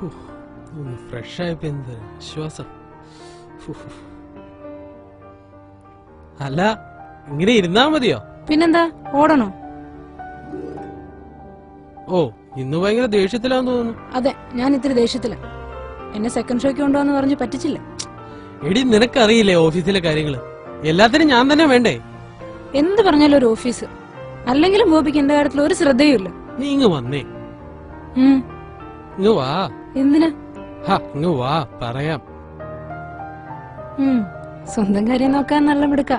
ഒന്ന് ഫ്രഷ് ആയപ്പോ എന്ത് വിശ്വാസം. അല്ല, ഇങ്ങനെ ഇരുന്നാ മതിയോ? പിന്നെന്താ, ഓടണോ? ഓ, ഇന്ന് ഭയങ്കര ദേഷ്യത്തിലാന്ന് തോന്നുന്നു. അതെ, ഞാൻ ഇത്തിരി ദേഷ്യത്തില. എന്നെ സെക്കൻഡ് ഷോയ്ക്ക് കൊണ്ടുവന്ന് പറഞ്ഞ് പറ്റിച്ചില്ല. എടി, നിനക്കറിയില്ലേ ഓഫീസിലെ കാര്യങ്ങള്? എല്ലാത്തിനും ഞാൻ തന്നെ വേണ്ടേ? എന്ത് പറഞ്ഞാലും ഒരു ഓഫീസ്. അല്ലെങ്കിലും ബോബിക്ക് എന്റെ കാര്യത്തിൽ ഒരു ശ്രദ്ധയുമില്ല. നീ ഇങ്ങ് വന്നേ. ഇങ്ങ് വാ. എന്തിനാ? ഇങ്ങ് വാ, പറയാം. സ്വന്തം കാര്യം നോക്കാൻ നല്ല മിടുക്ക.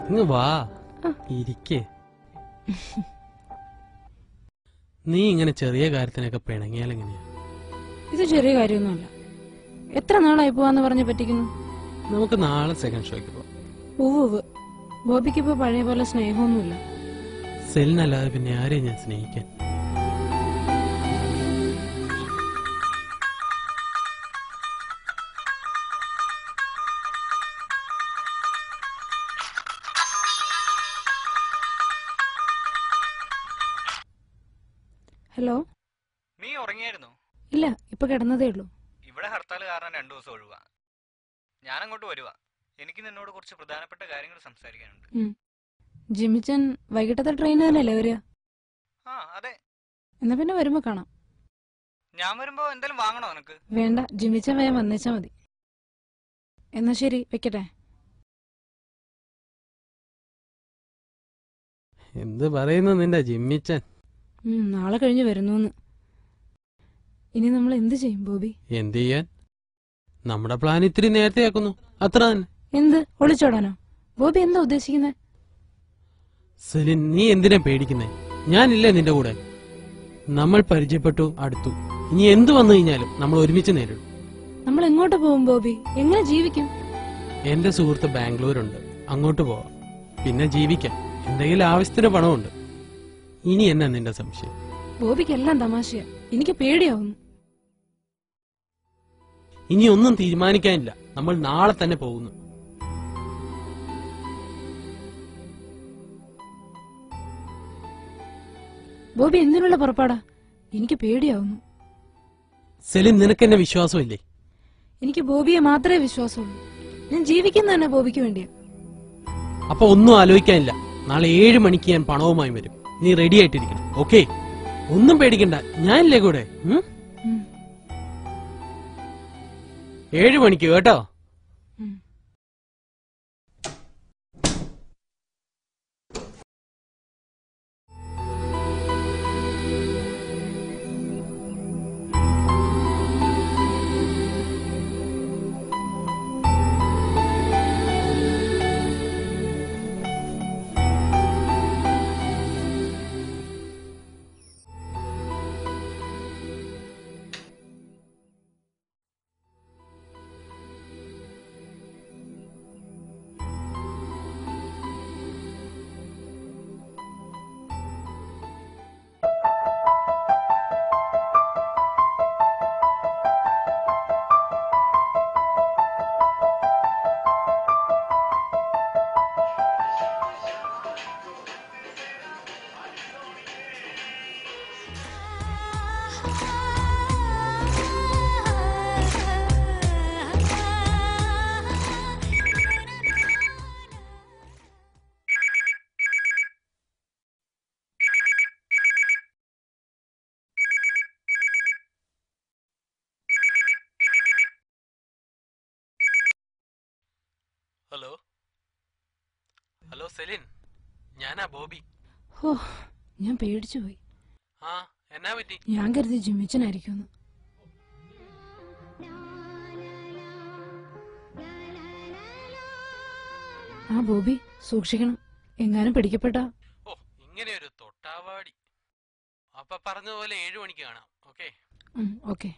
ഇങ്ങ് വാ, ഇരിക്കേ. നീ ഇങ്ങനെ ചെറിയ കാര്യത്തിനൊക്കെ പിണങ്ങിയാലെങ്ങനെയാ? ഇത് ചെറിയ കാര്യമൊന്നുമല്ല. എത്ര നാളായി പോവാന്ന് പറഞ്ഞ് പറ്റിക്കുന്നു. നമുക്ക് നാളെ സെക്കൻഡ് ഷോയ്ക്ക് പോവാം. ഉവ്വ്, ബോബിക്ക് ഇപ്പൊ പഴയ പോലെ സ്നേഹമൊന്നുമില്ല. സെലിനല്ലാതെ പിന്നെ ആരെയും ഞാൻ സ്നേഹിക്കാൻ? ഹലോ. നീ ഉറങ്ങിയായിരുന്നോ? ഇല്ല, ഇപ്പൊ കിടന്നതേ ഉള്ളൂ. ഇവിടെ ഹർത്താൽ കാരണം 2 ദിവസം ഒഴിവാ. ഞാൻ അങ്ങോട്ട് വരുവാ. എനിക്ക് നിന്നോട് കുറച്ച് പ്രധാനപ്പെട്ട കാര്യങ്ങൾ സംസാരിക്കാനുണ്ട്. ജിമിച്ചൻ വൈകിട്ടത്തെ ട്രെയിൻ തന്നെയല്ലേ വരിക? അതെ. എന്നാ പിന്നെ വരുമ്പോ കാണാം. ഞാൻ വരുമ്പോ എന്തെങ്കിലും വാങ്ങണോ നിനക്ക്? വേണ്ട, ജിമിച്ചൻ വേഗം വന്നേച്ചാ മതി. എന്നാ ശരി, വെക്കട്ടെ. എന്ത് പറയുന്നു നിന്റെ ജിമ്മിച്ചൻ? നാളെ കഴിഞ്ഞ് വരുന്നു. ഇനി നമ്മൾ എന്ത് ചെയ്യും ബോബി? എന്ത് ചെയ്യാൻ? നമ്മുടെ പ്ലാൻ ഇത്തിരി നേരത്തെ ആക്കുന്നു, അത്ര തന്നെ. എന്ത്, ഒളിച്ചോടാനോ? ബോബി എന്താ ഉദ്ദേശിക്കുന്നത്? സെലിൻ, നീ എന്തിനാ പേടിക്കുന്നേ? ഞാനില്ലേ നിന്റെ കൂടെ? നമ്മൾ പരിചയപ്പെട്ടു, അടുത്തു. ഇനി എന്തു വന്നു കഴിഞ്ഞാലും നമ്മൾ ഒരുമിച്ച് നേരിടും. നമ്മൾ എങ്ങോട്ട് പോകും ബോബി? എങ്ങനെ ജീവിക്കും? എന്റെ സുഹൃത്ത് ബാംഗ്ലൂരുണ്ട്, അങ്ങോട്ട് പോവാം. പിന്നെ ജീവിക്കാം. എന്തെങ്കിലും ആവശ്യത്തിന് പണമുണ്ട്. ഇനി എന്നാ നിന്റെ സംശയം? ബോബിക്ക് എല്ലാം തമാശയാ. എനിക്ക് പേടിയാവുന്നു. ഇനി ഒന്നും തീരുമാനിക്കാനില്ല. നമ്മൾ നാളെ തന്നെ പോകുന്നു. ബോബി എന്തിനുള്ള പുറപ്പാടാ? എനിക്ക് പേടിയാവുന്നു. സെലിൻ, നിനക്ക് എന്നെ വിശ്വാസമില്ലേ? എനിക്ക് ബോബിയെ മാത്രമേ വിശ്വാസമുള്ളൂ. ഞാൻ ജീവിക്കുന്ന തന്നെ ബോബിക്ക് വേണ്ടിയാ. അപ്പൊ ഒന്നും ആലോചിക്കാനില്ല. നാളെ 7 മണിക്ക് ഞാൻ പണവുമായി വരും. നീ റെഡി ആയിട്ടിരിക്കണം, ഓക്കെ? ഒന്നും പേടിക്കണ്ട, ഞാനില്ലേ കൂടെ. 7 മണിക്ക് കേട്ടോ? ഹലോ സെലിൻ, ഞാനാ ബോബി. ഞാൻ പേടിച്ചു പോയി. എന്നാ പറ്റി? ഞാൻ കരുതി ജിമിച്ചനായിരിക്കും. ബോബി സൂക്ഷിക്കണം, എങ്ങാനും പിടിക്കപ്പെട്ടാ. ഇങ്ങനെ ഒരു തൊട്ടാവാടി. അപ്പൊ പറഞ്ഞതുപോലെ 7 മണിക്ക് കാണാം, okay? Okay.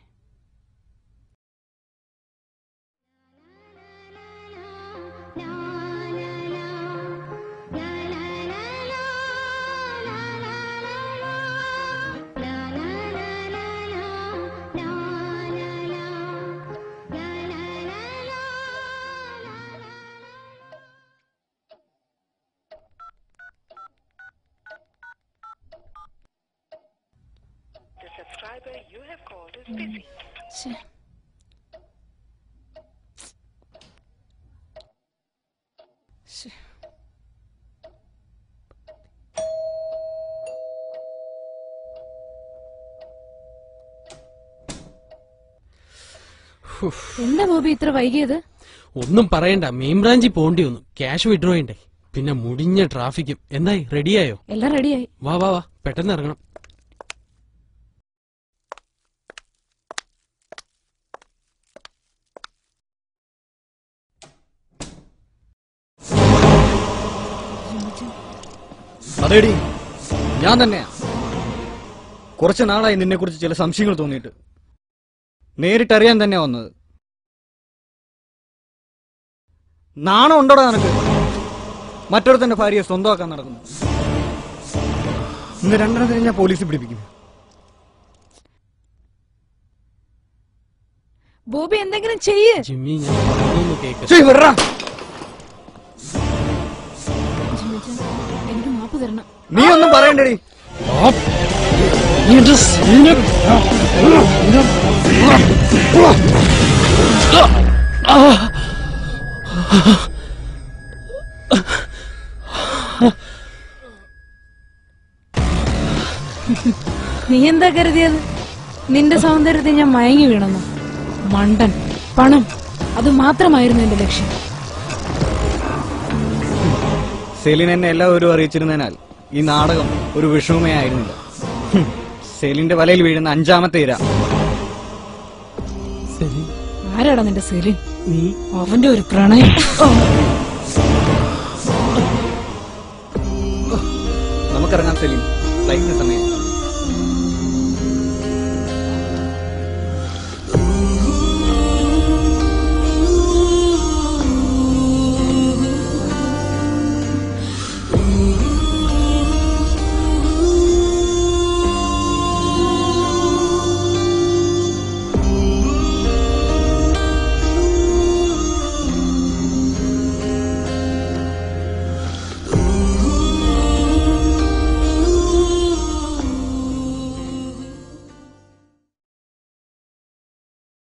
The subscriber you have called is busy. ശ്ശെ. ശ്ശെ. എന്താ ബോബി ഇത്ര വൈകിയത്? ഒന്നും പറയണ്ട, മെയിൻ ബ്രാഞ്ചിൽ പോണ്ടി വന്നു. ക്യാഷ് വിഡ്രോ ചെയ്യണ്ടേ, പിന്നെ മുടിഞ്ഞ ട്രാഫിക്കും. എന്തായി, റെഡിയായോ? എല്ലാം റെഡിയായി. വാ വാ വാ, പെട്ടെന്ന് ഇറങ്ങണം. അതേടി, ഞാൻ തന്നെയാ. കുറച്ചു നാളായി നിന്നെ കുറിച്ച് ചില സംശയങ്ങൾ തോന്നിയിട്ട്. നേരിട്ടറിയാൻ തന്നെയാ വന്നത്. നാണം ഉണ്ടോടാ നിനക്ക്? മറ്റൊരുത്തന്റെ ഭാര്യയെ സ്വന്തമാക്കാൻ നടക്കുന്നു. ഇന്ന് 2:30 ഞാൻ പോലീസ് പിടിപ്പിക്കും. ബോബി എന്തെങ്കിലും ചെയ്യ്. ജിമ്മി, ഞാൻ പറഞ്ഞൊന്ന് കേക്ക്. ജിമ്മിച്ചാ, എനിക്ക് മാപ്പ് തരണം. നീ ഒന്നും പറയണ്ടടി. നീ എന്താ കരുതിയത്? നിന്റെ സൗന്ദര്യത്തിൽ ഞാൻ മയങ്ങി വീണെന്നു? മണ്ടൻ. പണം, അത് മാത്രമായിരുന്നു എന്റെ ലക്ഷ്യം. സെലിൻ എന്നെ എല്ലാവരും അറിയിച്ചിരുന്നതിനാൽ ഈ നാടകം ഒരു വിഷമമേ ആയിരുന്നില്ല. സെലിന്റെ വലയിൽ വീഴുന്ന 5ാമത്തെ ഇര. ആരാടാ നിന്റെ സെലിൻ? നീ അവന്റെ ഒരു പ്രണയം. നമുക്കിറങ്ങാം സെലിൻ, ഫ്ലൈറ്റിന് സമയം.